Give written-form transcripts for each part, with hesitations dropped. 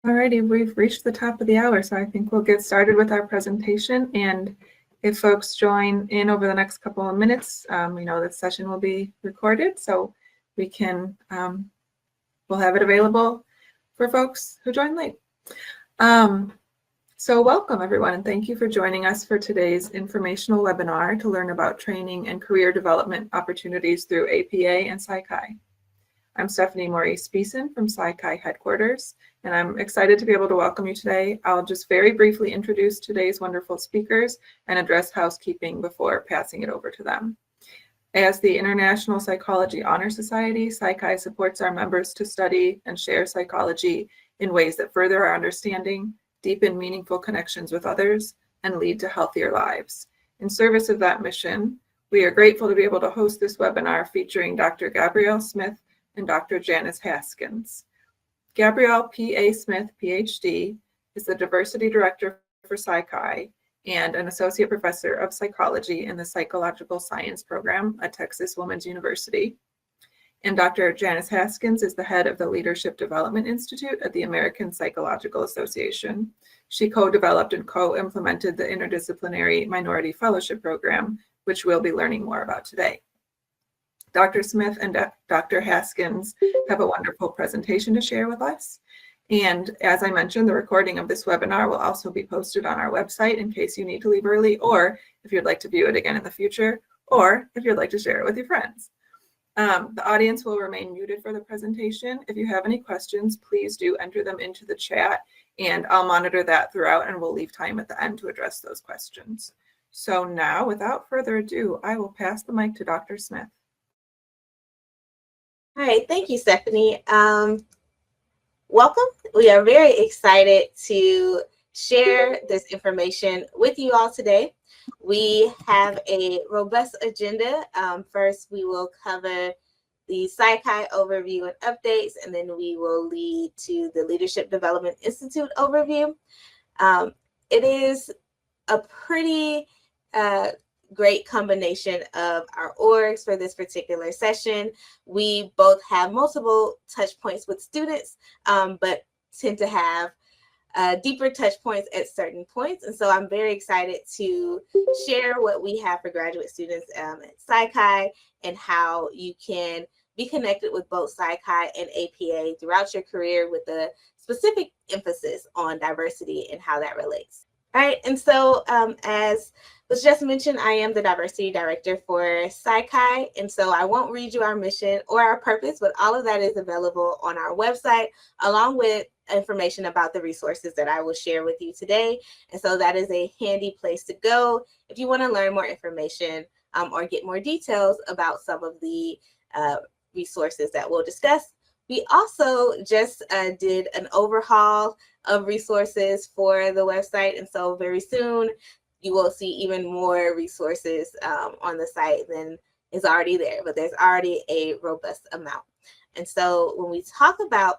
Alrighty, we've reached the top of the hour, so I think we'll get started with our presentation. And if folks join in over the next couple of minutes, we know that session will be recorded, so we can, we'll have it available for folks who join late. So welcome everyone, and thank you for joining us for today's informational webinar to learn about training and career development opportunities through APA and Psi Chi. I'm Stephanie Maurice Beeson from Psi Chi headquarters, and I'm excited to be able to welcome you today. I'll just very briefly introduce today's wonderful speakers and address housekeeping before passing it over to them. As the International Psychology Honor Society, Psi Chi supports our members to study and share psychology in ways that further our understanding, deepen meaningful connections with others, and lead to healthier lives. In service of that mission, we are grateful to be able to host this webinar featuring Dr. Gabrielle Smith and Dr. Janice Haskins. Gabrielle P.A. Smith, PhD, is the Diversity Director for Psi Chi and an Associate Professor of Psychology in the Psychological Science Program at Texas Women's University. And Dr. Janice Haskins is the head of the Leadership Development Institute at the American Psychological Association. She co-developed and co-implemented the Interdisciplinary Minority Fellowship Program, which we'll be learning more about today. Dr. Smith and Dr. Haskins have a wonderful presentation to share with us. And as I mentioned, the recording of this webinar will also be posted on our website in case you need to leave early, or if you'd like to view it again in the future, or if you'd like to share it with your friends. The audience will remain muted for the presentation. If you have any questions, please do enter them into the chat, and I'll monitor that throughout, and we'll leave time at the end to address those questions. So now, without further ado, I will pass the mic to Dr. Smith. All right, thank you, Stephanie. Welcome. We are very excited to share this information with you all today. We have a robust agenda. First, we will cover the Psi Chi overview and updates, and then we will lead to the Leadership Development Institute overview. It is a pretty great combination of our orgs for this particular session. We both have multiple touch points with students, but tend to have deeper touch points at certain points. And so I'm very excited to share what we have for graduate students at Psi Chi and how you can be connected with both Psi Chi and APA throughout your career with a specific emphasis on diversity and how that relates. All right, and so as was just mentioned, I am the Diversity Director for Psi Chi, and so I won't read you our mission or our purpose, but all of that is available on our website, along with information about the resources that I will share with you today. And so that is a handy place to go if you want to learn more information or get more details about some of the resources that we'll discuss. We also just did an overhaul of resources for the website, and so very soon you will see even more resources on the site than is already there, but there's already a robust amount. And so when we talk about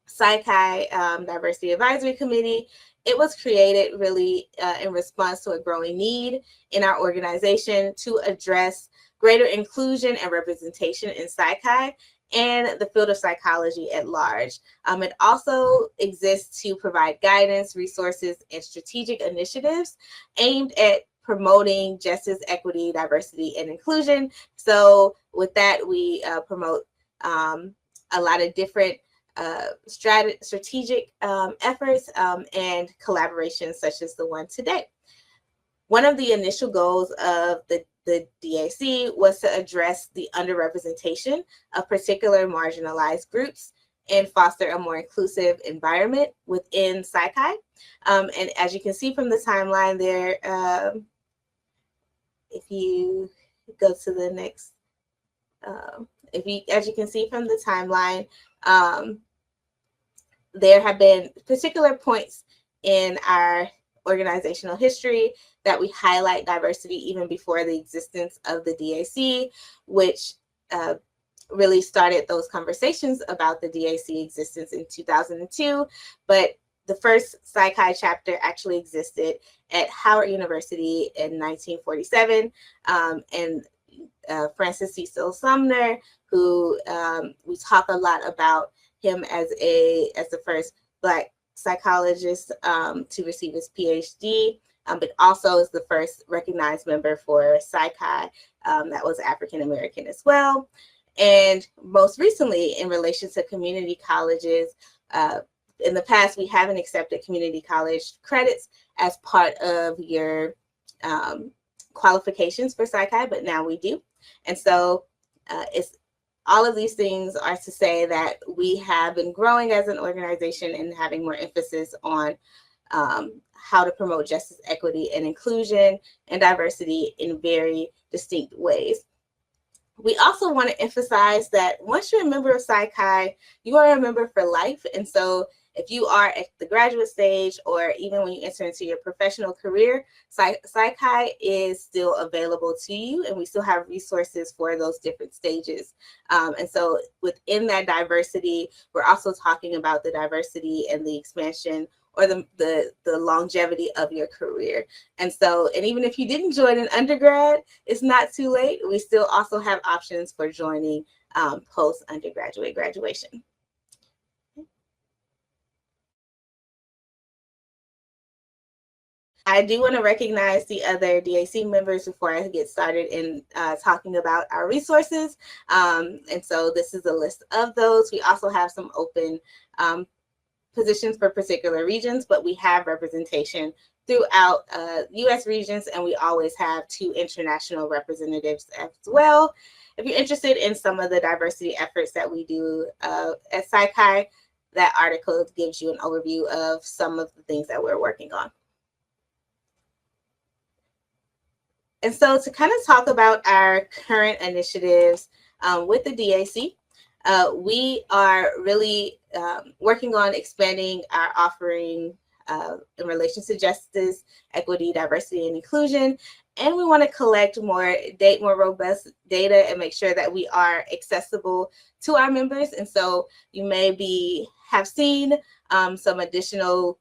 Psi Chi Diversity Advisory Committee, it was created really in response to a growing need in our organization to address greater inclusion and representation in Psi Chi and the field of psychology at large. It also exists to provide guidance, resources, and strategic initiatives aimed at promoting justice, equity, diversity, and inclusion. So with that, we promote a lot of different strategic efforts and collaborations such as the one today. One of the initial goals of the DAC was to address the underrepresentation of particular marginalized groups and foster a more inclusive environment within Psi Chi. And as you can see from the timeline there, if you go to the next, as you can see from the timeline, there have been particular points in our organizational history that we highlight diversity even before the existence of the DAC, which really started those conversations about the DAC existence in 2002. But the first Psi Chi chapter actually existed at Howard University in 1947. And Francis Cecil Sumner, who we talk a lot about him as the first Black psychologist to receive his PhD, but also is the first recognized member for Psi Chi that was African American as well. And most recently, in relation to community colleges, in the past, we haven't accepted community college credits as part of your qualifications for Psi Chi, but now we do. And so it's all of these things are to say that we have been growing as an organization and having more emphasis on how to promote justice, equity, and inclusion and diversity in very distinct ways. We also want to emphasize that once you're a member of Psi Chi, you are a member for life. And so if you are at the graduate stage or even when you enter into your professional career, Psi Chi is still available to you, and we still have resources for those different stages. And so within that diversity, we're also talking about the diversity and the expansion or the longevity of your career. And so, and even if you didn't join in undergrad, it's not too late. We still also have options for joining post-undergraduate graduation. I do want to recognize the other DAC members before I get started in talking about our resources. And so this is a list of those. We also have some open positions for particular regions, but we have representation throughout US regions, and we always have 2 international representatives as well. If you're interested in some of the diversity efforts that we do at Psi Chi, that article gives you an overview of some of the things that we're working on. And so to kind of talk about our current initiatives with the DAC, we are really working on expanding our offering in relation to justice, equity, diversity, and inclusion. And we want to collect more robust data and make sure that we are accessible to our members. And so you may have seen some additional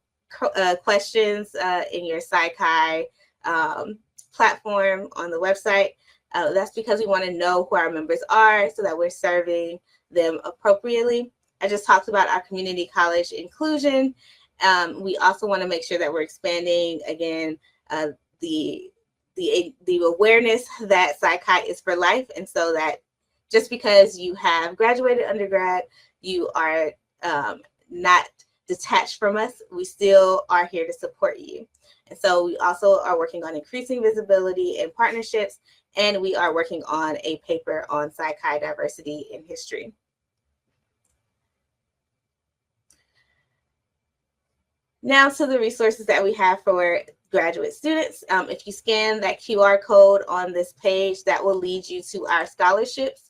questions in your Psi Chi platform on the website. That's because we want to know who our members are so that we're serving them appropriately. I just talked about our community college inclusion. We also want to make sure that we're expanding, again, the awareness that Psi Chi is for life. And so that just because you have graduated undergrad, you are not detached from us. We still are here to support you. And so we also are working on increasing visibility and partnerships, and we are working on a paper on Psi Chi diversity in history. Now to the resources that we have for graduate students. If you scan that QR code on this page, that will lead you to our scholarships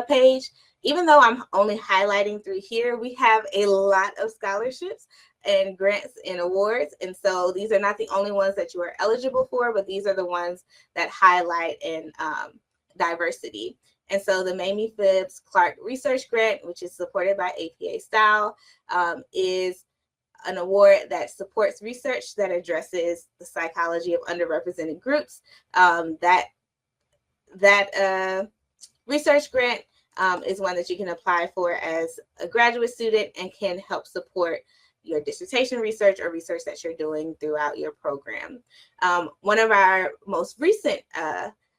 page. Even though I'm only highlighting through here, we have a lot of scholarships and grants and awards. And so these are not the only ones that you are eligible for, but these are the ones that highlight in diversity. And so the Mamie Phibbs Clark Research Grant, which is supported by APA Style, is an award that supports research that addresses the psychology of underrepresented groups. That research grant is one that you can apply for as a graduate student and can help support your dissertation research or research that you're doing throughout your program. One of our most recent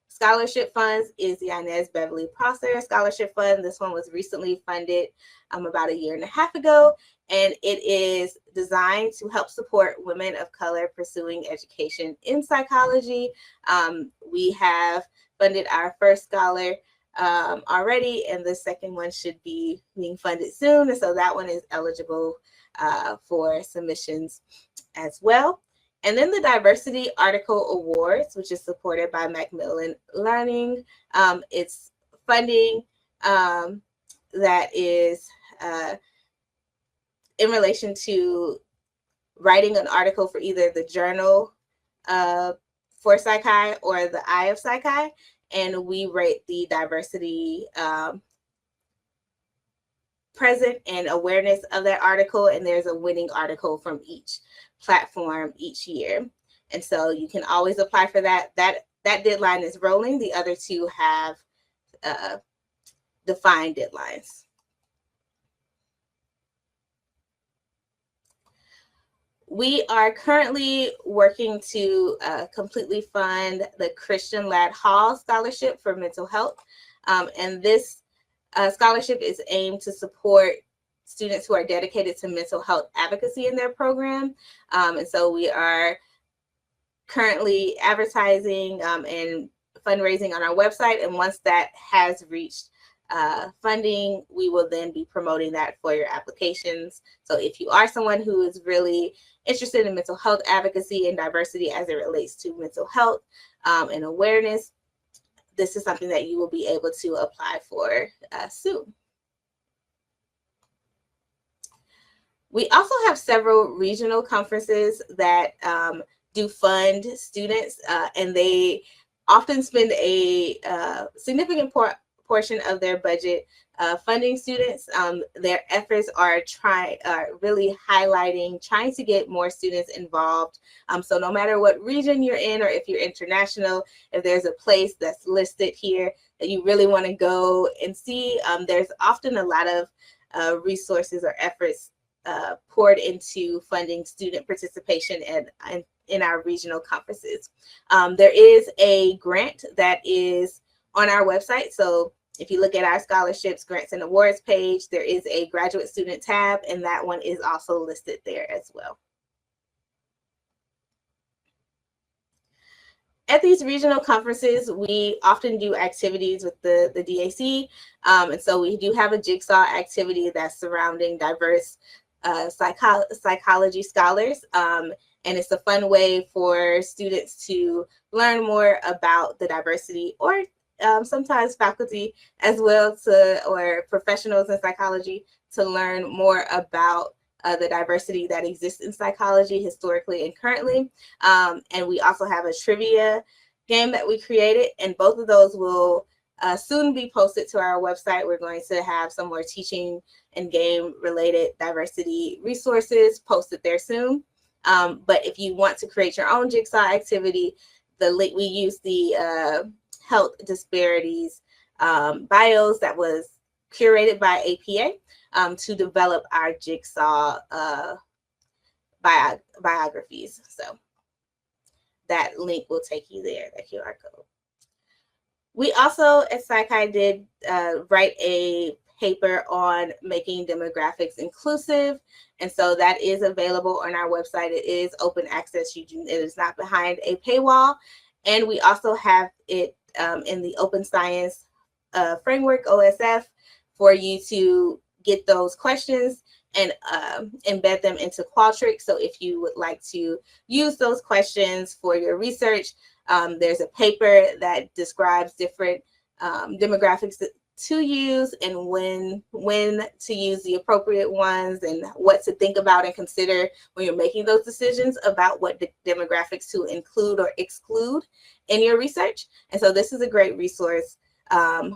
scholarship funds is the Inez Beverly Prosser Scholarship Fund. This one was recently funded about 1.5 years ago, and it is designed to help support women of color pursuing education in psychology. We have funded our first scholar already, and the second one should be being funded soon. And so that one is eligible for submissions as well. And then the Diversity Article Awards, which is supported by Macmillan Learning. It's funding that is in relation to writing an article for either the Journal for Psi Chi or the Eye of Psi Chi. And we rate the diversity present and awareness of that article, and there's a winning article from each platform each year. And so you can always apply for that. That deadline is rolling. The other two have defined deadlines. We are currently working to completely fund the Christian Lad Hall Scholarship for mental health. And this scholarship is aimed to support students who are dedicated to mental health advocacy in their program. And so we are currently advertising and fundraising on our website. And once that has reached funding, we will then be promoting that for your applications. So if you are someone who is really interested in mental health advocacy and diversity as it relates to mental health and awareness, this is something that you will be able to apply for soon. We also have several regional conferences that do fund students, and they often spend a significant portion of their budget funding students. Their efforts are really highlighting, trying to get more students involved. So no matter what region you're in, or if you're international, if there's a place that's listed here that you really want to go and see, there's often a lot of resources or efforts poured into funding student participation in our regional conferences. There is a grant that is on our website. So if you look at our scholarships, grants, and awards page, there is a graduate student tab, and that one is also listed there as well. At these regional conferences, we often do activities with the DAC. And so we do have a jigsaw activity that's surrounding diverse psychology scholars. And it's a fun way for students to learn more about the diversity, or sometimes faculty as well, or professionals in psychology, to learn more about the diversity that exists in psychology historically and currently. And we also have a trivia game that we created, and both of those will soon be posted to our website. We're going to have some more teaching and game related diversity resources posted there soon. But if you want to create your own jigsaw activity, the link, we use the health disparities bios that was curated by APA to develop our jigsaw biographies. So that link will take you there, that QR code. We also at Psi Chi did write a paper on making demographics inclusive. And so that is available on our website. It is open access. It is not behind a paywall. And we also have it in the Open Science Framework, OSF, for you to get those questions and embed them into Qualtrics. So if you would like to use those questions for your research, there's a paper that describes different demographics to use, and when to use the appropriate ones, and what to think about and consider when you're making those decisions about what demographics to include or exclude in your research. And so this is a great resource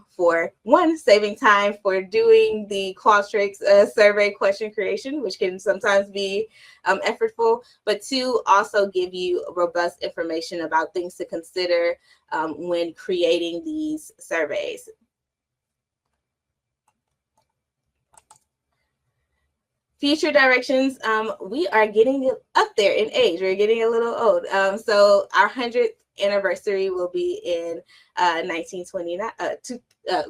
for one, saving time for doing the Qualtrics survey question creation, which can sometimes be effortful, but two, also give you robust information about things to consider when creating these surveys. Future directions, we are getting up there in age. We're getting a little old. So our 100th anniversary will be in 1929.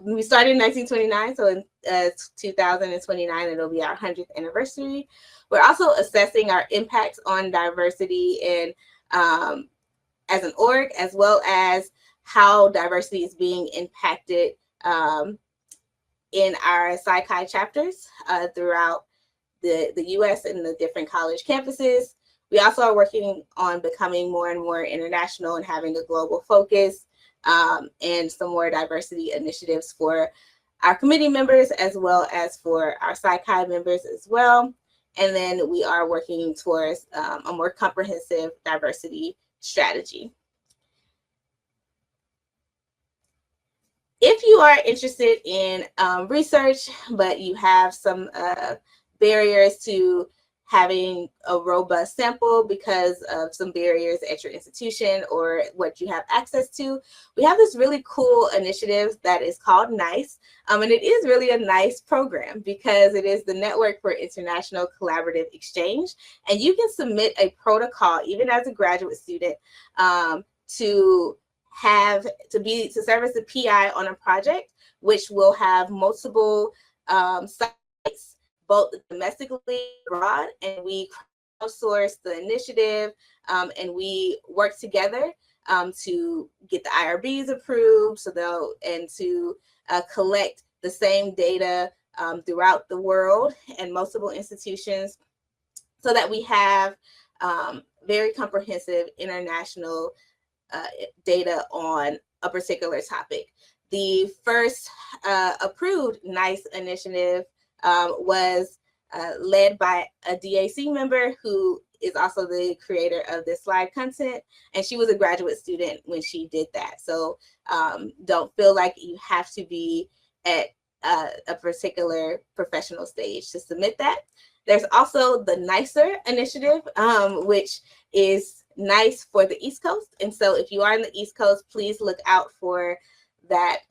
We started in 1929, so in 2029, it'll be our 100th anniversary. We're also assessing our impacts on diversity and as an org, as well as how diversity is being impacted in our Psi Chi chapters throughout the US and the different college campuses. We also are working on becoming more and more international and having a global focus, and some more diversity initiatives for our committee members, as well as for our Psi Chi members as well. And then we are working towards a more comprehensive diversity strategy. If you are interested in research, but you have some barriers to having a robust sample because of some barriers at your institution or what you have access to, we have this really cool initiative that is called NICE. And it is really a nice program because it is the Network for International Collaborative Exchange. And you can submit a protocol, even as a graduate student, to serve as a PI on a project, which will have multiple sites, both domestically and abroad, and we crowdsource the initiative, and we work together to get the IRBs approved, and to collect the same data throughout the world and multiple institutions, so that we have very comprehensive international data on a particular topic. The first approved NICE initiative was led by a DAC member who is also the creator of this slide content, and she was a graduate student when she did that. So don't feel like you have to be at a particular professional stage to submit that. There's also the NICER initiative, which is NICE for the East Coast. And so if you are in the East Coast, please look out for that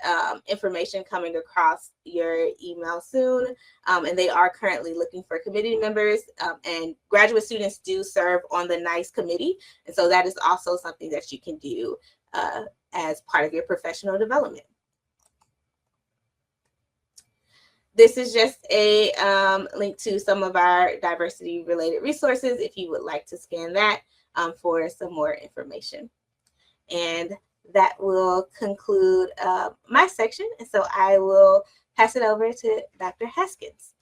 information coming across your email soon. And they are currently looking for committee members, and graduate students do serve on the NICE committee. And so that is also something that you can do as part of your professional development. This is just a link to some of our diversity related resources if you would like to scan that for some more information. And that will conclude my section. And so I will pass it over to Dr. Haskins.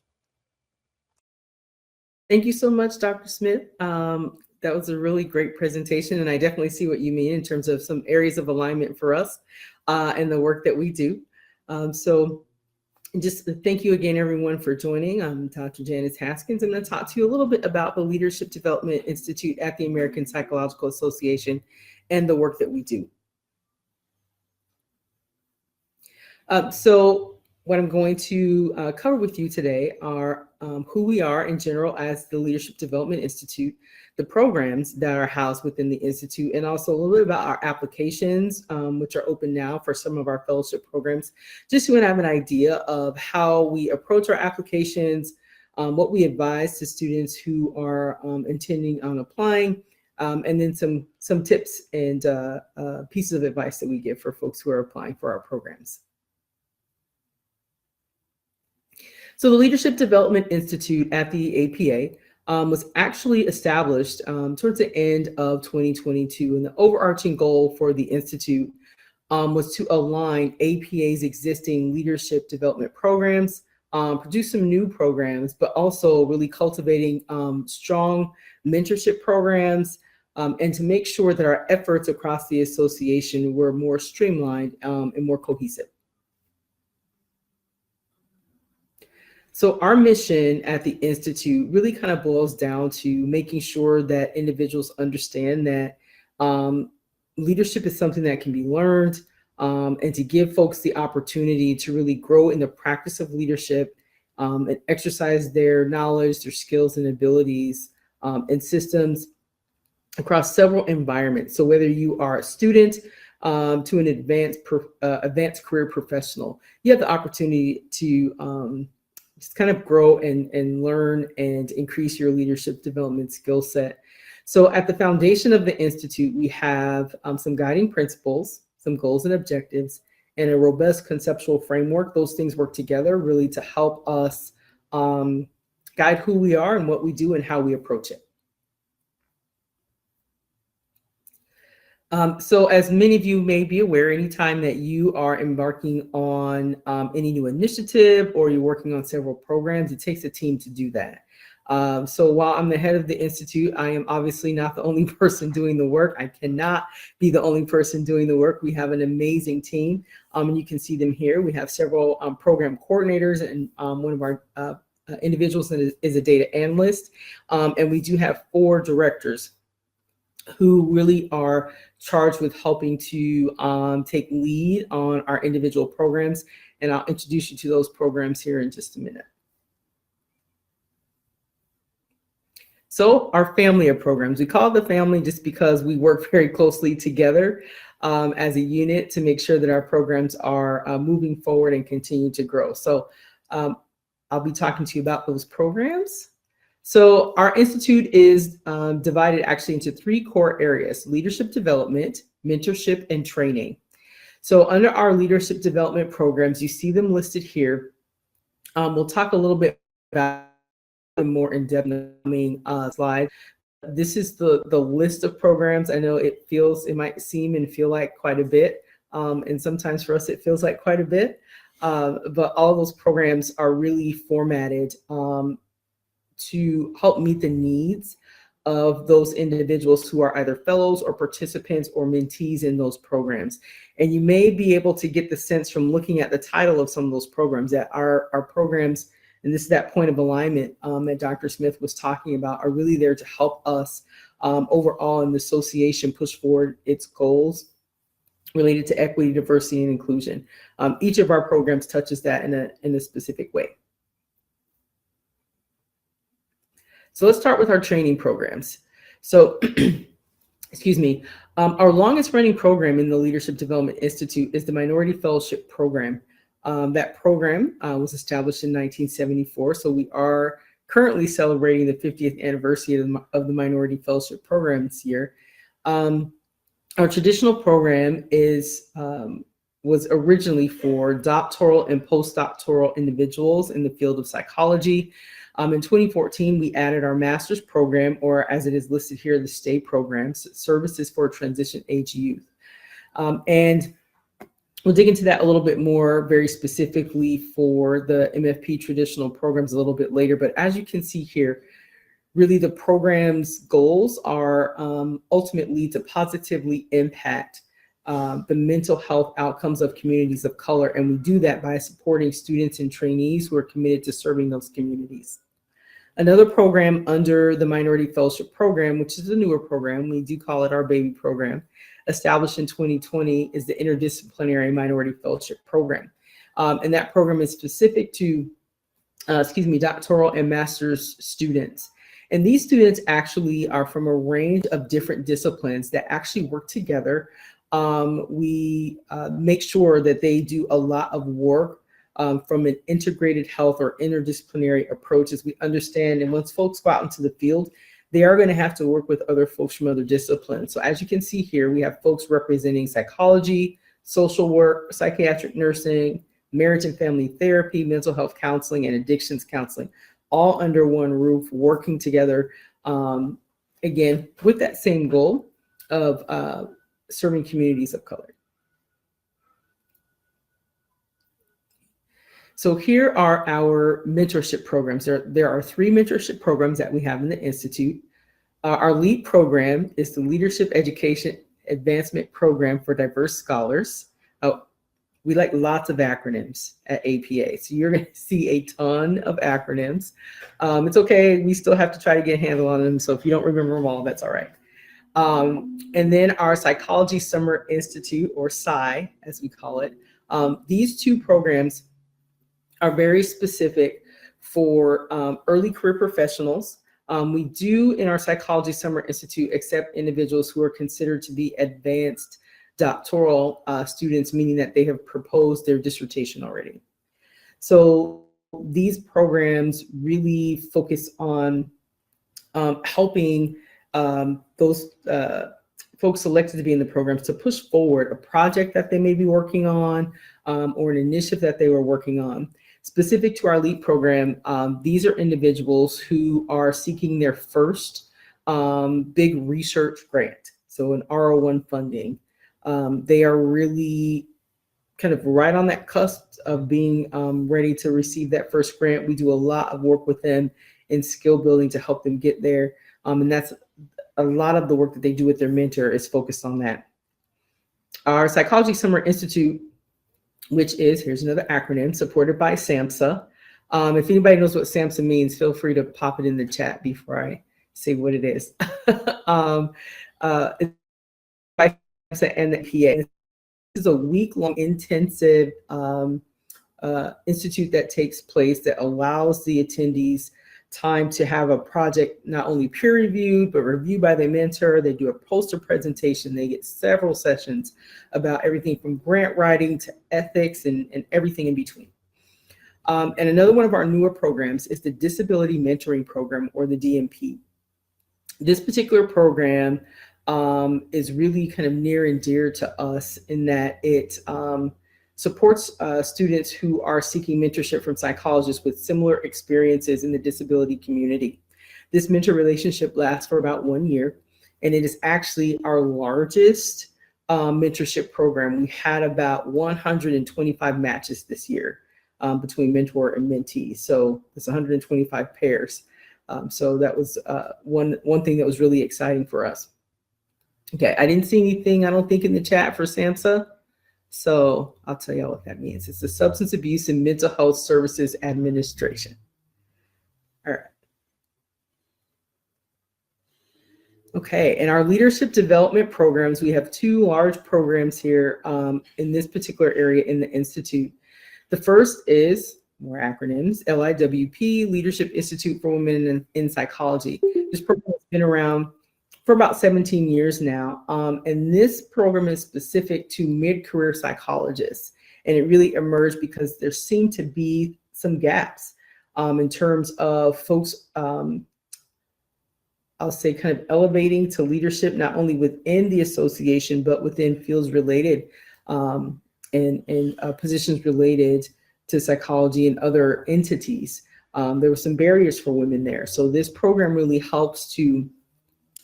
Thank you so much, Dr. Smith. That was a really great presentation, and I definitely see what you mean in terms of some areas of alignment for us and the work that we do. So just thank you again, everyone, for joining. I'm Dr. Janice Haskins. I'm going to talk to you a little bit about the Leadership Development Institute at the American Psychological Association and the work that we do. So what I'm going to cover with you today are who we are in general as the Leadership Development Institute, the programs that are housed within the Institute, and also a little bit about our applications, which are open now for some of our fellowship programs, just so you have an idea of how we approach our applications, what we advise to students who are intending on applying, and then some tips and pieces of advice that we give for folks who are applying for our programs. So the Leadership Development Institute at the APA was actually established towards the end of 2022. And the overarching goal for the Institute was to align APA's existing leadership development programs, produce some new programs, but also really cultivating strong mentorship programs, and to make sure that our efforts across the association were more streamlined and more cohesive. So our mission at the Institute really kind of boils down to making sure that individuals understand that leadership is something that can be learned, and to give folks the opportunity to really grow in the practice of leadership and exercise their knowledge, their skills and abilities and systems across several environments. So whether you are a student to an advanced career professional, you have the opportunity to just kind of grow and learn and increase your leadership development skill set. So at the foundation of the Institute, we have some guiding principles, some goals and objectives, and a robust conceptual framework. Those things work together really to help us guide who we are and what we do and how we approach it. So as many of you may be aware, anytime that you are embarking on any new initiative or you're working on several programs, it takes a team to do that. So while I'm the head of the Institute, I am obviously not the only person doing the work. I cannot be the only person doing the work. We have an amazing team, and you can see them here. We have several program coordinators, and one of our individuals is a data analyst, and we do have 4 directors who really are charged with helping to take lead on our individual programs. And I'll introduce you to those programs here in just a minute. So our family of programs, we call it the family just because we work very closely together as a unit to make sure that our programs are moving forward and continue to grow. So I'll be talking to you about those programs. So our institute is divided actually into 3 core areas: leadership development, mentorship, and training. So under our leadership development programs, you see them listed here. We'll talk a little bit about them more in depth in the coming slide. This is the list of programs. I know it might seem and feel like quite a bit. And sometimes for us, it feels like quite a bit. But all those programs are really formatted to help meet the needs of those individuals who are either fellows or participants or mentees in those programs. And you may be able to get the sense from looking at the title of some of those programs that our programs, and this is that point of alignment that Dr. Smith was talking about, are really there to help us overall in the association push forward its goals related to equity, diversity, and inclusion. Each of our programs touches that in a specific way. So let's start with our training programs. So, excuse me, our longest running program in the Leadership Development Institute is the Minority Fellowship Program. That program was established in 1974. So we are currently celebrating the 50th anniversary of the Minority Fellowship Program this year. Our traditional program was originally for doctoral and postdoctoral individuals in the field of psychology. In 2014, we added our master's program, or as it is listed here, the STAY programs, Services for Transition Age Youth. And we'll dig into that a little bit more very specifically for the MFP traditional programs a little bit later. But as you can see here, really the program's goals are ultimately to positively impact the mental health outcomes of communities of color. And we do that by supporting students and trainees who are committed to serving those communities. Another program under the Minority Fellowship Program, which is a newer program, we do call it our baby program, established in 2020, is the Interdisciplinary Minority Fellowship Program. And that program is specific to, doctoral and master's students. And these students actually are from a range of different disciplines that actually work together. We make sure that they do a lot of work from an integrated health or interdisciplinary approach, as we understand. And once folks go out into the field, they are going to have to work with other folks from other disciplines. So as you can see here, we have folks representing psychology, social work, psychiatric nursing, marriage and family therapy, mental health counseling, and addictions counseling, all under one roof, working together, again, with that same goal of serving communities of color. So here are our mentorship programs. There are 3 mentorship programs that we have in the Institute. Our lead program is the Leadership Education Advancement Program for Diverse Scholars. We like lots of acronyms at APA, so you're going to see a ton of acronyms. It's okay, we still have to try to get a handle on them, so if you don't remember them all, that's all right. And then our Psychology Summer Institute, or Psi, as we call it. These 2 programs are very specific for early career professionals. We do, in our Psychology Summer Institute, accept individuals who are considered to be advanced doctoral students, meaning that they have proposed their dissertation already. So these programs really focus on helping those folks selected to be in the programs to push forward a project that they may be working on or an initiative that they were working on. Specific to our LEAP program, these are individuals who are seeking their first big research grant, so an R01 funding. They are really kind of right on that cusp of being ready to receive that first grant. We do a lot of work with them in skill building to help them get there. And that's a lot of the work that they do with their mentor is focused on that. Our Psychology Summer Institute, which is, here's another acronym, supported by SAMHSA. If anybody knows what SAMHSA means, feel free to pop it in the chat before I say what it is. It's by SAMHSA and the APA. This is a week-long intensive institute that takes place that allows the attendees time to have a project not only peer reviewed, but reviewed by the mentor. They do a poster presentation. They get several sessions about everything from grant writing to ethics and everything in between. And another one of our newer programs is the Disability Mentoring Program, or the DMP. This particular program is really kind of near and dear to us in that it supports students who are seeking mentorship from psychologists with similar experiences in the disability community. This mentor relationship lasts for about 1 year, and it is actually our largest mentorship program. We had about 125 matches this year between mentor and mentee. So it's 125 pairs. So that was one thing that was really exciting for us. Okay, I didn't see anything, I don't think, in the chat for SAMHSA. So I'll tell y'all what that means. It's the Substance Abuse and Mental Health Services Administration. All right. Okay, in our leadership development programs, we have 2 large programs here in this particular area in the Institute. The first is, more acronyms, LIWP, Leadership Institute for Women in Psychology. This program has been around for about 17 years now. And this program is specific to mid-career psychologists. And it really emerged because there seemed to be some gaps in terms of folks, I'll say, kind of elevating to leadership, not only within the association, but within fields related and positions related to psychology and other entities. There were some barriers for women there. So this program really helps to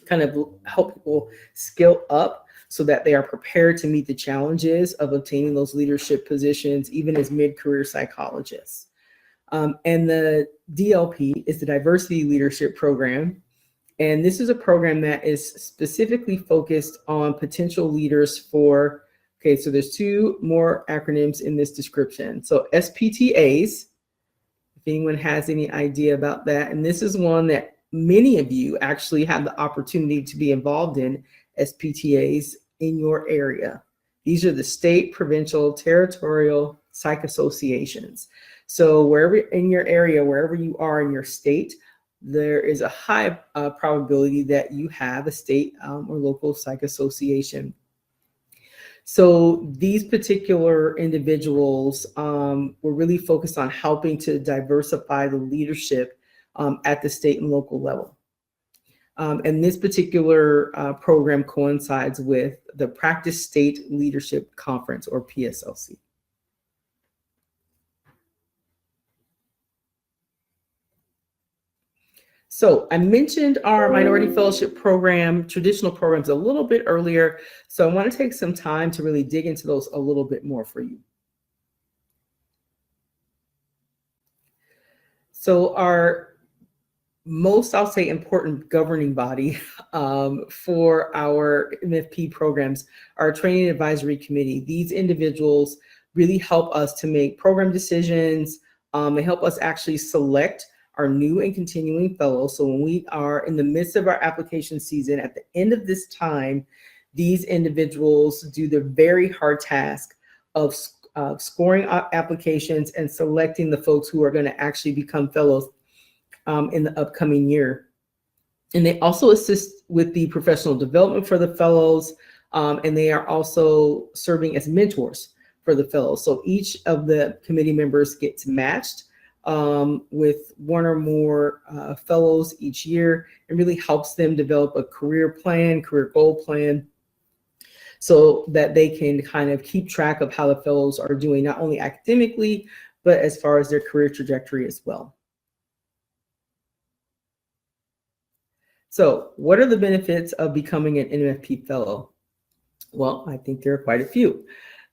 kind of help people skill up so that they are prepared to meet the challenges of obtaining those leadership positions, even as mid-career psychologists. And the DLP is the Diversity Leadership Program. And this is a program that is specifically focused on potential leaders for, okay, so there's 2 more acronyms in this description. So SPTAs, if anyone has any idea about that, and this is one that many of you actually have the opportunity to be involved in, SPTAs in your area. These are the state, provincial, territorial psych associations. So wherever in your area, wherever you are in your state, there is a high probability that you have a state or local psych association. So these particular individuals were really focused on helping to diversify the leadership at the state and local level. And this particular program coincides with the Practice State Leadership Conference, or PSLC. So I mentioned our Minority Fellowship Program, traditional programs, a little bit earlier. So I want to take some time to really dig into those a little bit more for you. So our most, I'll say, important governing body for our MFP programs, our Training Advisory Committee. These individuals really help us to make program decisions. They help us actually select our new and continuing fellows. So when we are in the midst of our application season, at the end of this time, these individuals do the very hard task of scoring applications and selecting the folks who are going to actually become fellows in the upcoming year. And they also assist with the professional development for the fellows, and they are also serving as mentors for the fellows. So each of the committee members gets matched with 1 or more fellows each year, and really helps them develop a career plan, career goal plan, so that they can kind of keep track of how the fellows are doing, not only academically, but as far as their career trajectory as well. So what are the benefits of becoming an NMFP fellow? Well, I think there are quite a few.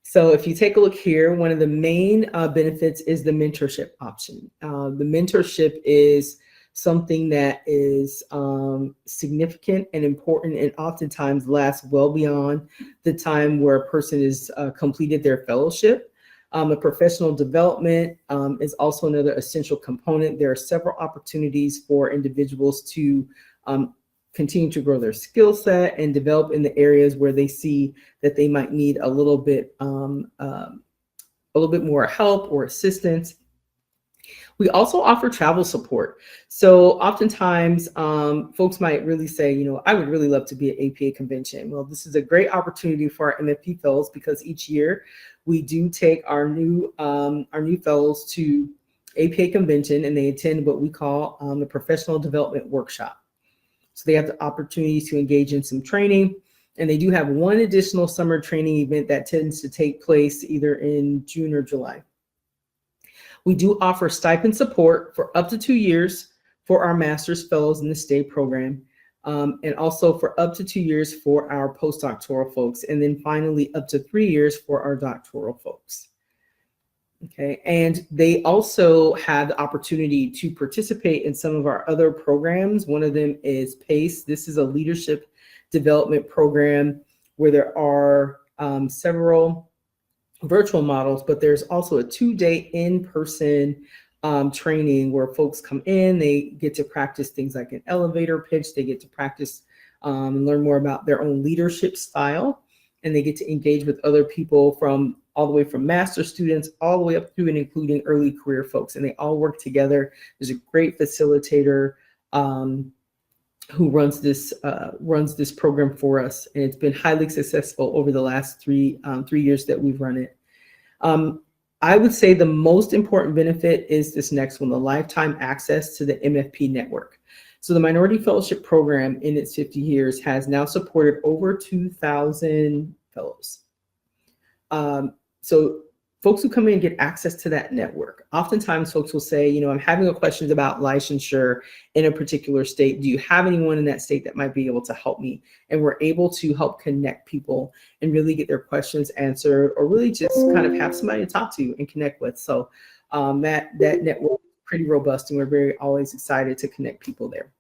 So if you take a look here, one of the main benefits is the mentorship option. The mentorship is something that is significant and important, and oftentimes lasts well beyond the time where a person has completed their fellowship. The professional development is also another essential component. There are several opportunities for individuals to continue to grow their skill set and develop in the areas where they see that they might need a little bit more help or assistance. We also offer travel support. So oftentimes folks might really say, I would really love to be at APA convention. Well, this is a great opportunity for our MFP fellows because each year we do take our new fellows to APA convention and they attend what we call the professional development workshop. So they have the opportunity to engage in some training, and they do have one additional summer training event that tends to take place either in June or July. We do offer stipend support for up to 2 years for our master's fellows in the state program, and also for up to 2 years for our postdoctoral folks, and then finally up to 3 years for our doctoral folks. Okay, and they also have the opportunity to participate in some of our other programs. One of them is PACE. This is a leadership development program where there are several virtual models, but there's also a 2-day in-person training where folks come in, they get to practice things like an elevator pitch, they get to practice and learn more about their own leadership style, and they get to engage with other people from all the way from master students all the way up through and including early career folks, and they all work together. There's a great facilitator who runs this program for us, and it's been highly successful over the last 3 years that we've run it. I would say the most important benefit is this next one, the lifetime access to the MFP network. So the Minority Fellowship Program in its 50 years has now supported over 2,000 fellows. So folks who come in get access to that network. Oftentimes folks will say, I'm having a question about licensure in a particular state. Do you have anyone in that state that might be able to help me? And we're able to help connect people and really get their questions answered, or really just kind of have somebody to talk to and connect with. So that network is pretty robust, and we're always excited to connect people there.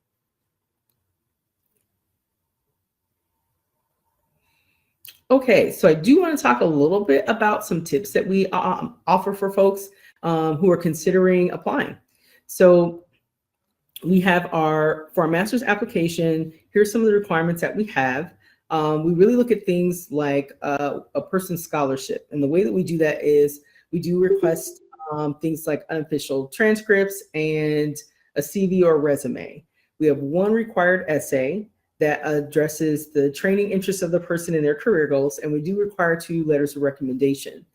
Okay, so I do want to talk a little bit about some tips that we offer for folks who are considering applying. So we have for our master's application, here's some of the requirements that we have. We really look at things like a person's scholarship. And the way that we do that is we do request things like unofficial transcripts and a CV or resume. We have one required essay that addresses the training interests of the person and their career goals, and we do require 2 letters of recommendation.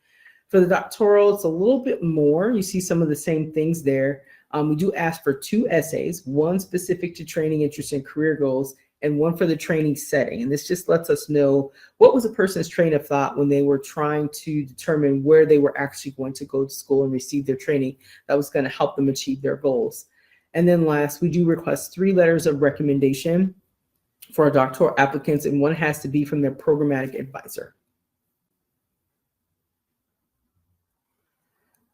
For the doctoral, it's a little bit more. You see some of the same things there. We do ask for 2 essays, one specific to training interests and career goals, and one for the training setting. And this just lets us know what was a person's train of thought when they were trying to determine where they were actually going to go to school and receive their training that was going to help them achieve their goals. And then last, we do request 3 letters of recommendation for our doctoral applicants, and one has to be from their programmatic advisor.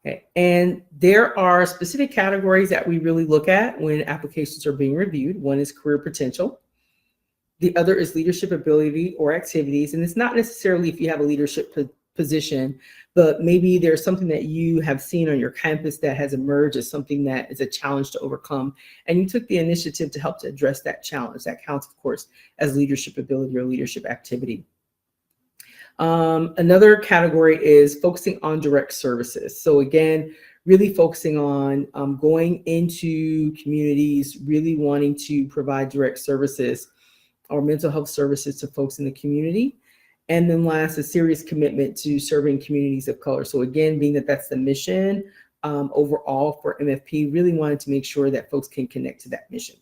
Okay. And there are specific categories that we really look at when applications are being reviewed. One is career potential. The other is leadership ability or activities. And it's not necessarily if you have a leadership position, but maybe there's something that you have seen on your campus that has emerged as something that is a challenge to overcome, and you took the initiative to help to address that challenge. That counts, of course, as leadership ability or leadership activity. Another category is focusing on direct services. So again, really focusing on going into communities, really wanting to provide direct services or mental health services to folks in the community. And then last, a serious commitment to serving communities of color. So again, being that that's the mission overall for MFP, really wanted to make sure that folks can connect to that mission.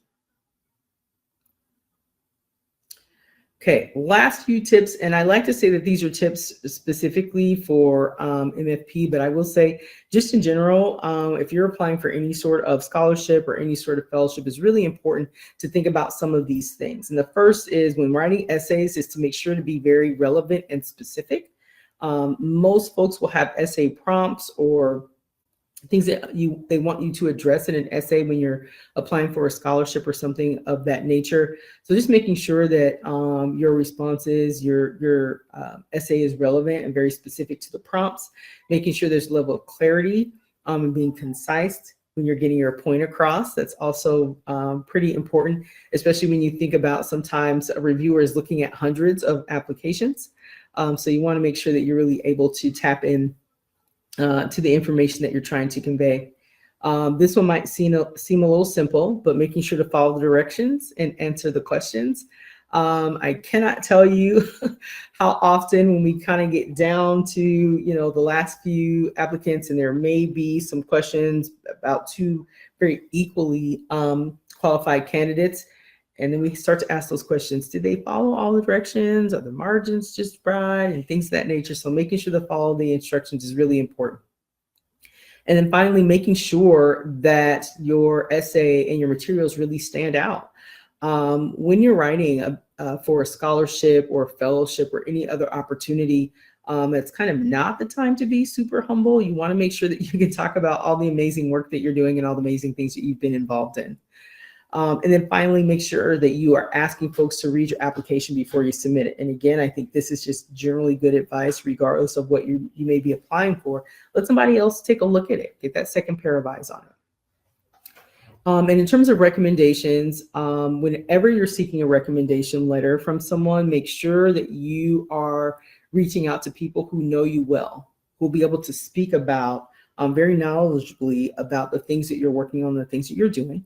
Okay, last few tips, and I like to say that these are tips specifically for MFP, but I will say just in general, if you're applying for any sort of scholarship or any sort of fellowship, it's really important to think about some of these things. And the first is when writing essays is to make sure to be very relevant and specific. Most folks will have essay prompts or things that they want you to address in an essay when you're applying for a scholarship or something of that nature. So just making sure that your responses, your essay is relevant and very specific to the prompts, making sure there's a level of clarity and being concise when you're getting your point across. That's also pretty important, especially when you think about sometimes a reviewer is looking at hundreds of applications. So you want to make sure that you're really able to tap in to the information that you're trying to convey. This one might seem a little simple, but making sure to follow the directions and answer the questions. I cannot tell you how often when we kind of get down to, the last few applicants and there may be some questions about two very equally qualified candidates. And then we start to ask those questions. Did they follow all the directions? Are the margins just right? And things of that nature. So making sure to follow the instructions is really important. And then finally, making sure that your essay and your materials really stand out. When you're writing for a scholarship or fellowship or any other opportunity, that's kind of not the time to be super humble. You want to make sure that you can talk about all the amazing work that you're doing and all the amazing things that you've been involved in. And then finally, make sure that you are asking folks to read your application before you submit it. And again, I think this is just generally good advice, regardless of what you may be applying for. Let somebody else take a look at it. Get that second pair of eyes on it. And in terms of recommendations, whenever you're seeking a recommendation letter from someone, make sure that you are reaching out to people who know you well, who will be able to speak about very knowledgeably about the things that you're working on, the things that you're doing.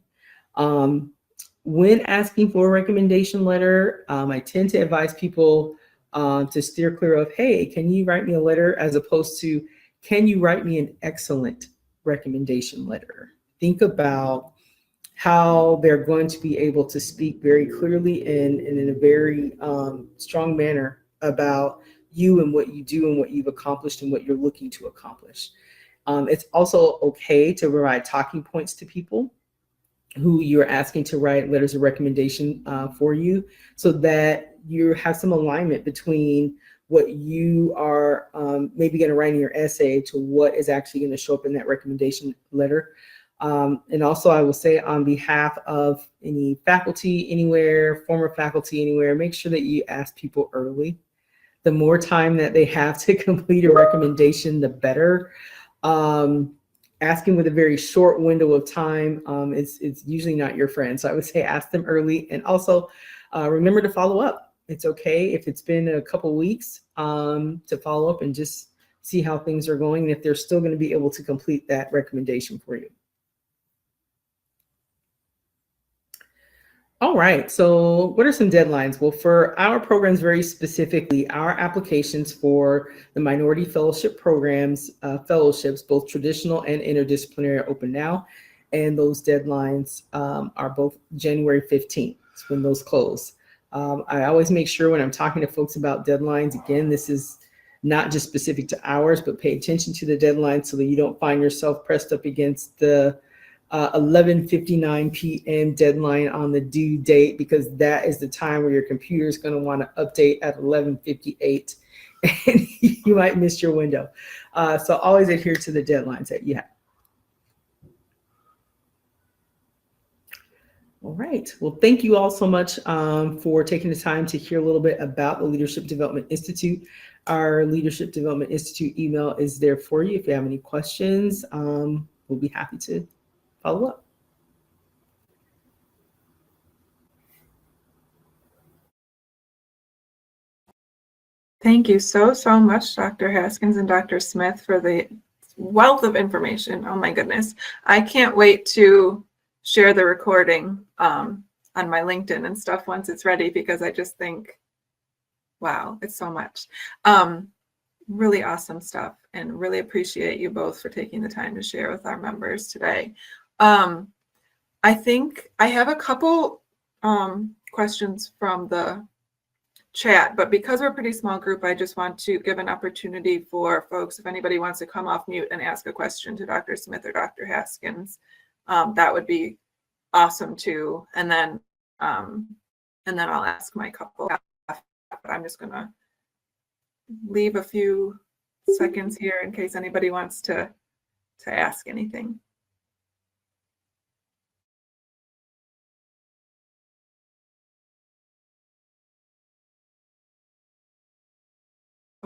When asking for a recommendation letter, I tend to advise people to steer clear of, hey, can you write me a letter, as opposed to, can you write me an excellent recommendation letter? Think about how they're going to be able to speak very clearly and in a very strong manner about you and what you do and what you've accomplished and what you're looking to accomplish. It's also okay to provide talking points to people who you're asking to write letters of recommendation for you, so that you have some alignment between what you are maybe going to write in your essay to what is actually going to show up in that recommendation letter. And also, I will say, on behalf of any faculty anywhere, former faculty anywhere, make sure that you ask people early. The more time that they have to complete a recommendation, the better. Asking with a very short window of time, it's usually not your friend. So I would say ask them early, and also remember to follow up. It's okay if it's been a couple weeks to follow up and just see how things are going, and if they're still going to be able to complete that recommendation for you. All right, so what are some deadlines? Well, for our programs, very specifically, our applications for the minority fellowship programs, fellowships, both traditional and interdisciplinary, are open now. And those deadlines are both January 15th, is when those close. I always make sure when I'm talking to folks about deadlines, again, this is not just specific to ours, but pay attention to the deadline so that you don't find yourself pressed up against the 11:59 p.m. deadline on the due date, because that is the time where your computer is going to want to update at 11:58 and you might miss your window. So always adhere to the deadlines that you have. All right. Well, thank you all so much for taking the time to hear a little bit about the Leadership Development Institute. Our Leadership Development Institute email is there for you. If you have any questions, we'll be happy to follow up. Thank you so much, Dr. Haskins and Dr. Smith, for the wealth of information. Oh my goodness. I can't wait to share the recording on my LinkedIn and stuff once it's ready, because I just think, wow, it's so much. Really awesome stuff, and really appreciate you both for taking the time to share with our members today. I think I have a couple questions from the chat, but because we're a pretty small group, I just want to give an opportunity for folks, if anybody wants to come off mute and ask a question to Dr. Smith or Dr. Haskins, that would be awesome too. And then I'll ask my couple, but I'm just gonna leave a few seconds here in case anybody wants to ask anything.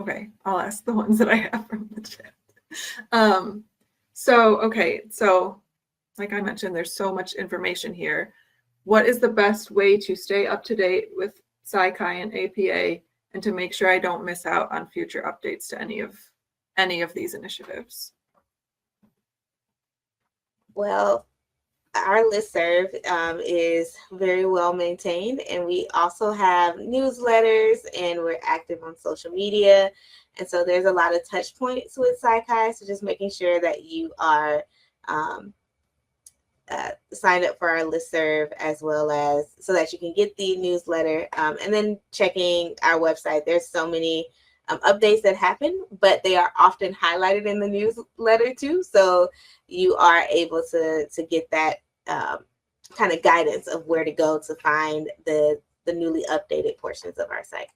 Okay, I'll ask the ones that I have from the chat. So like I mentioned, there's so much information here. What is the best way to stay up to date with Psi Chi and APA, and to make sure I don't miss out on future updates to any of these initiatives? Well, our listserv is very well maintained, and we also have newsletters, and we're active on social media. And so there's a lot of touch points with Psi Chi. So just making sure that you are signed up for our listserv, as well as so that you can get the newsletter, and then checking our website. There's so many updates that happen, but they are often highlighted in the newsletter too. So you are able to get that kind of guidance of where to go to find the newly updated portions of our site.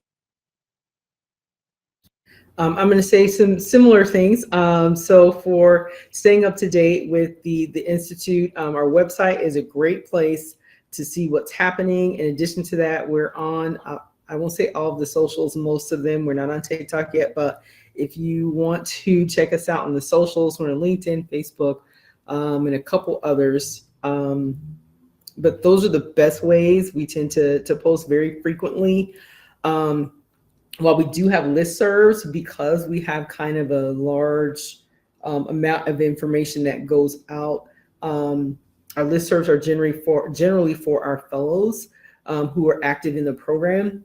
I'm going to say some similar things. So for staying up to date with the Institute, our website is a great place to see what's happening. In addition to that, we're on, I won't say all of the socials, most of them. We're not on TikTok yet, but if you want to check us out on the socials, we're on LinkedIn, Facebook, and a couple others. But those are the best ways. We tend to post very frequently. While we do have listservs, because we have kind of a large amount of information that goes out, our listservs are generally for our fellows who are active in the program.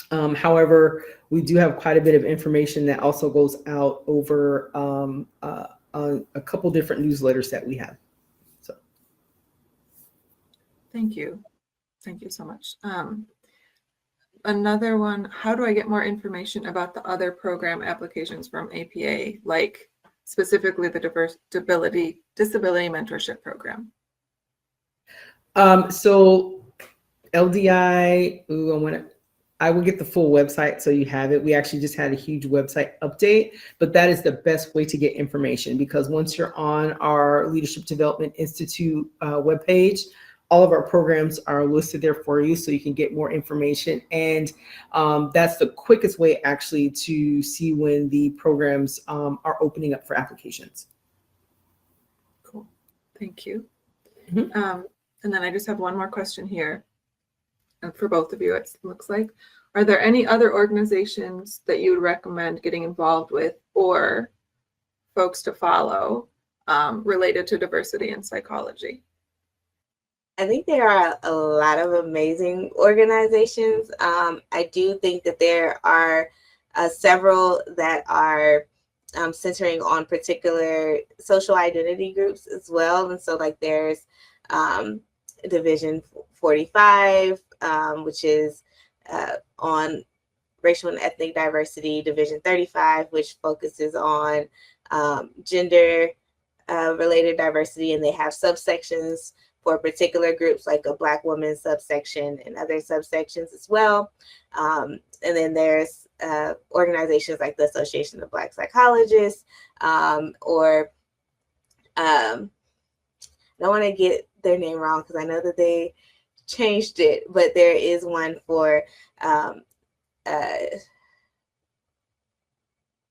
However, we do have quite a bit of information that also goes out over a couple different newsletters that we have. So, Thank you so much. Another one, how do I get more information about the other program applications from APA, like specifically the disability mentorship program? So LDI, I will get the full website so you have it. We actually just had a huge website update, but that is the best way to get information, because once you're on our Leadership Development Institute webpage, all of our programs are listed there for you, so you can get more information. And that's the quickest way actually to see when the programs are opening up for applications. Cool, thank you. Mm-hmm. And then I just have one more question here for both of you, it looks like. Are there any other organizations that you would recommend getting involved with or folks to follow related to diversity in psychology? I think there are a lot of amazing organizations. I do think that there are several that are centering on particular social identity groups as well. And so like there's Division 45, which is on racial and ethnic diversity, Division 35, which focuses on gender related diversity, and they have subsections for particular groups, like a Black woman subsection and other subsections as well. And then there's organizations like the Association of Black Psychologists, or I don't want to get their name wrong because I know that they changed it, but there is one for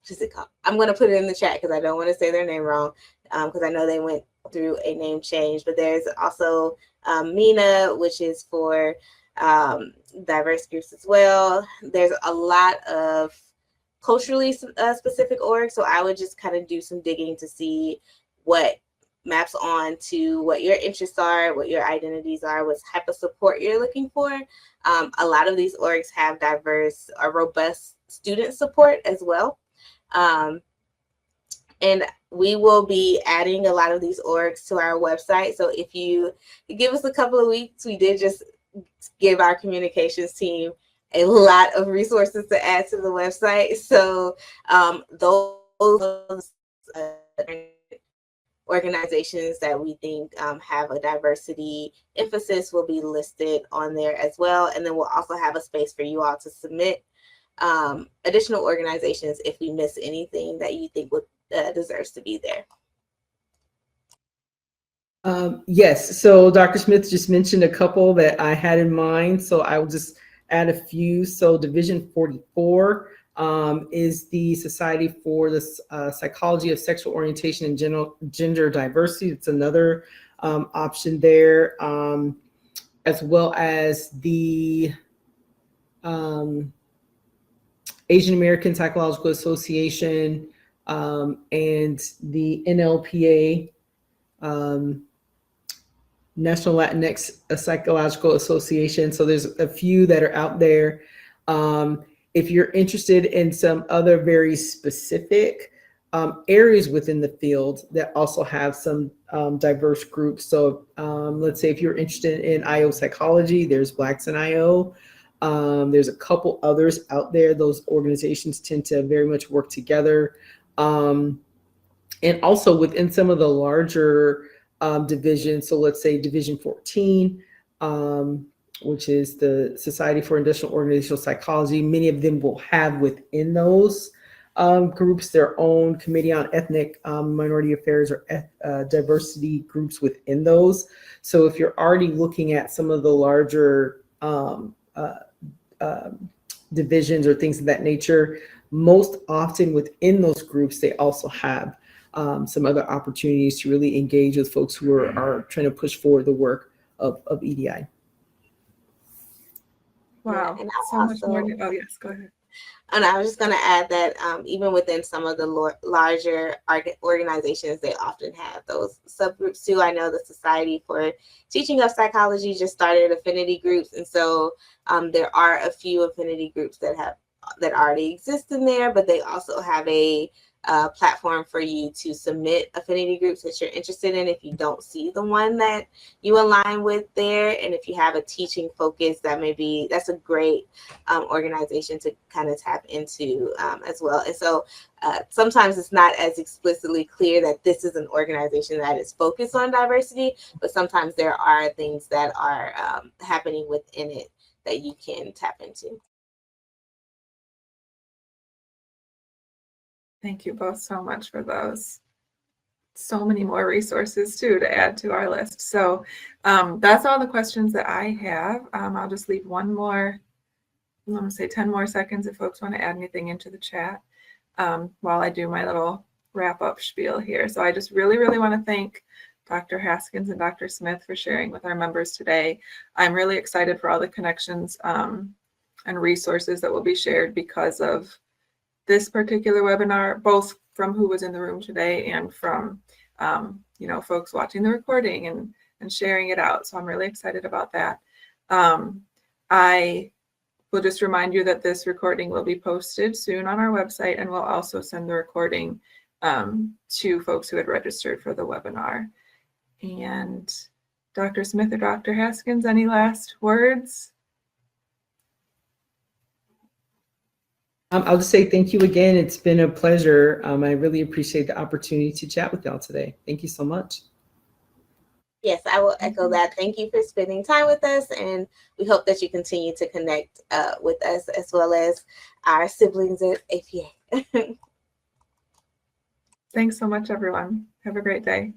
what's it called? I'm going to put it in the chat because I don't want to say their name wrong, because I know they went through a name change. But there's also MENA, which is for diverse groups as well. There's a lot of culturally specific orgs, so I would just kind of do some digging to see what maps on to what your interests are, what your identities are, what type of support you're looking for. A lot of these orgs have diverse or robust student support as well. And we will be adding a lot of these orgs to our website. So if you give us a couple of weeks, we did just give our communications team a lot of resources to add to the website. So those organizations that we think have a diversity emphasis will be listed on there as well. And then we'll also have a space for you all to submit additional organizations if we miss anything that you think would deserves to be there. Yes, so Dr. Smith just mentioned a couple that I had in mind, so I will just add a few. So Division 44 is the Society for the Psychology of Sexual Orientation and Gender Diversity. It's another option there, as well as the Asian American Psychological Association, and the NLPA, National Latinx Psychological Association. So there's a few that are out there. If you're interested in some other very specific areas within the field that also have some diverse groups. So let's say if you're interested in IO psychology, there's Blacks in IO. There's a couple others out there. Those organizations tend to very much work together. And also within some of the larger divisions, so let's say Division 14, which is the Society for Industrial Organizational Psychology, many of them will have within those groups their own committee on ethnic minority affairs or diversity groups within those. So if you're already looking at some of the larger divisions or things of that nature, most often within those groups, they also have some other opportunities to really engage with folks who are trying to push forward the work of EDI. Wow. Yeah, and So much more. Oh, yes, go ahead. And I was just going to add that even within some of the larger organizations, they often have those subgroups too. I know the Society for Teaching of Psychology just started affinity groups. And so there are a few affinity groups that already exist in there, but they also have a platform for you to submit affinity groups that you're interested in if you don't see the one that you align with there. And if you have a teaching focus, that's a great organization to kind of tap into as well. And so sometimes it's not as explicitly clear that this is an organization that is focused on diversity, but sometimes there are things that are happening within it that you can tap into. Thank you both so much for those. So many more resources too to add to our list. So that's all the questions that I have. I'll just leave one more, I'm going to say 10 more seconds if folks want to add anything into the chat while I do my little wrap up spiel here. So I just really, really want to thank Dr. Haskins and Dr. Smith for sharing with our members today. I'm really excited for all the connections and resources that will be shared because of this particular webinar, both from who was in the room today and from folks watching the recording and sharing it out. So I'm really excited about that. I will just remind you that this recording will be posted soon on our website, and we'll also send the recording to folks who had registered for the webinar. And Dr. Smith or Dr. Haskins, any last words? I'll just say thank you again. It's been a pleasure. I really appreciate the opportunity to chat with y'all today. Thank you so much. Yes, I will echo that. Thank you for spending time with us, and we hope that you continue to connect with us as well as our siblings at APA. Thanks so much, everyone. Have a great day.